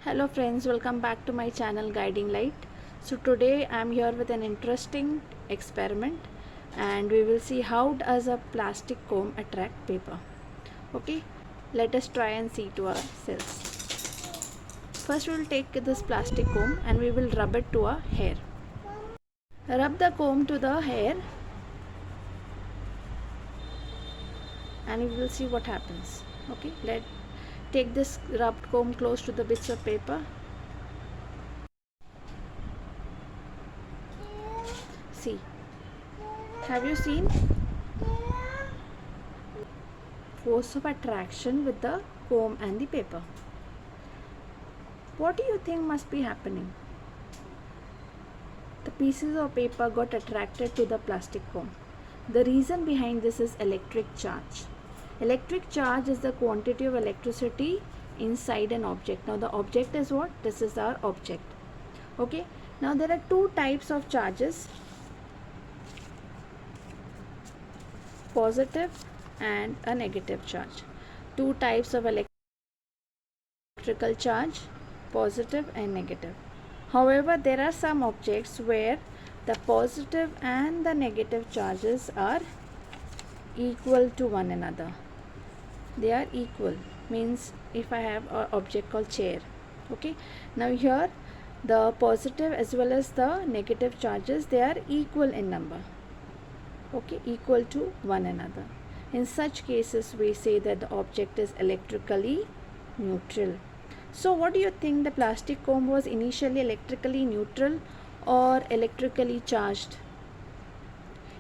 Hello friends, welcome back to my channel Guiding Light. So today I am here with an interesting experiment and we will see how does a plastic comb attract paper. Okay, let us try and see to ourselves. First we will take this plastic comb and we will rub it to our hair. Rub the comb to the hair and we will see what happens. Okay, take this rubbed comb close to the bits of paper. See, have you seen force of attraction with the comb and the paper? What do you think must be happening? The pieces of paper got attracted to the plastic comb. The reason behind this is electric charge. Electric charge is the quantity of electricity inside an object. Now the object is what? This is our object. Okay. Now there are two types of charges, positive and a negative charge. Two types of electrical charge, positive and negative. However, there are some objects where the positive and the negative charges are equal to one another. They are equal, means if I have an object called chair, okay, now here the positive as well as the negative charges, they are equal in number, okay, equal to one another. In such cases we say that the object is electrically neutral. So what do you think, the plastic comb was initially electrically neutral or electrically charged?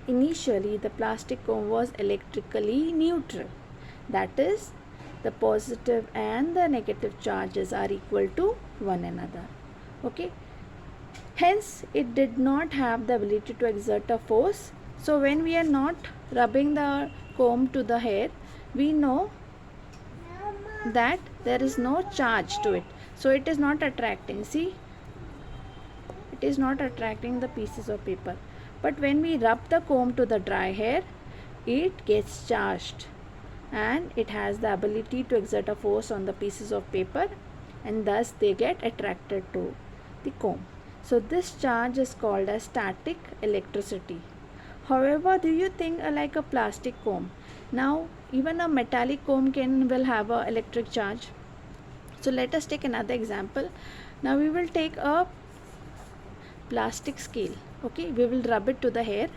Initially the plastic comb was electrically neutral. That is, the positive and the negative charges are equal to one another. Okay. Hence it did not have the ability to exert a force. So when we are not rubbing the comb to the hair, we know that there is no charge to it, so it is not attracting. See, it is not attracting the pieces of paper. But when we rub the comb to the dry hair, it gets charged and it has the ability to exert a force on the pieces of paper, and thus they get attracted to the comb. So this charge is called as static electricity. However, do you think like a plastic comb, now even a metallic comb will have a electric charge? So let us take another example. Now we will take a plastic scale. Okay, we will rub it to the hair.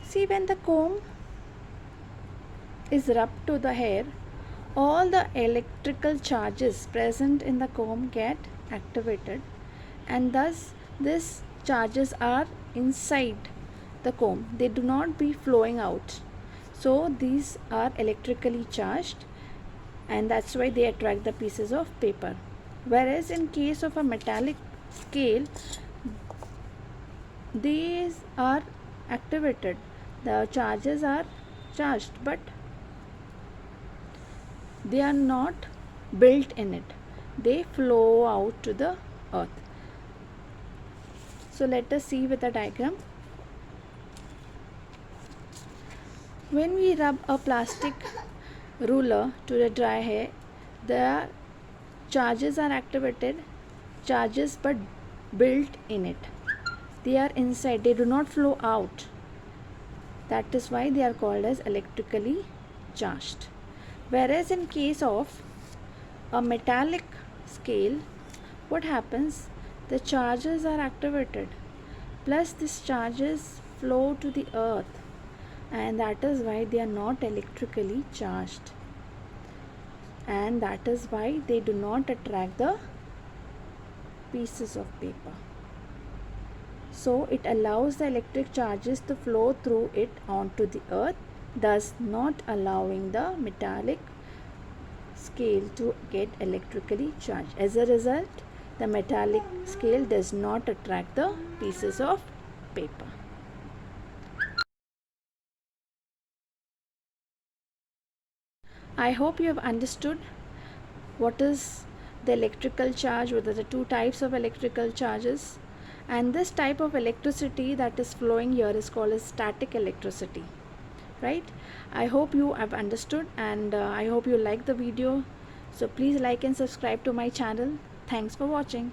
See, when the comb is rubbed to the hair, all the electrical charges present in the comb get activated, and thus these charges are inside the comb. They do not be flowing out. So these are electrically charged, and that's why they attract the pieces of paper. Whereas in case of a metallic scale, these are activated. The charges are charged, but they are not built in it. They flow out to the earth. So let us see with a diagram. When we rub a plastic ruler to the dry hair, the charges are activated, charges but built in it. They are inside, they do not flow out. That is why they are called as electrically charged. Whereas in case of a metallic scale, what happens? The charges are activated, plus these charges flow to the earth, and that is why they are not electrically charged, and that is why they do not attract the pieces of paper. So it allows the electric charges to flow through it onto the earth, thus not allowing the metallic scale to get electrically charged. As a result, the metallic scale does not attract the pieces of paper. I hope you have understood what is the electrical charge, what are the two types of electrical charges, and this type of electricity that is flowing here is called as static electricity, right? I hope you have understood, and I hope you like the video. So please like and subscribe to my channel. Thanks for watching.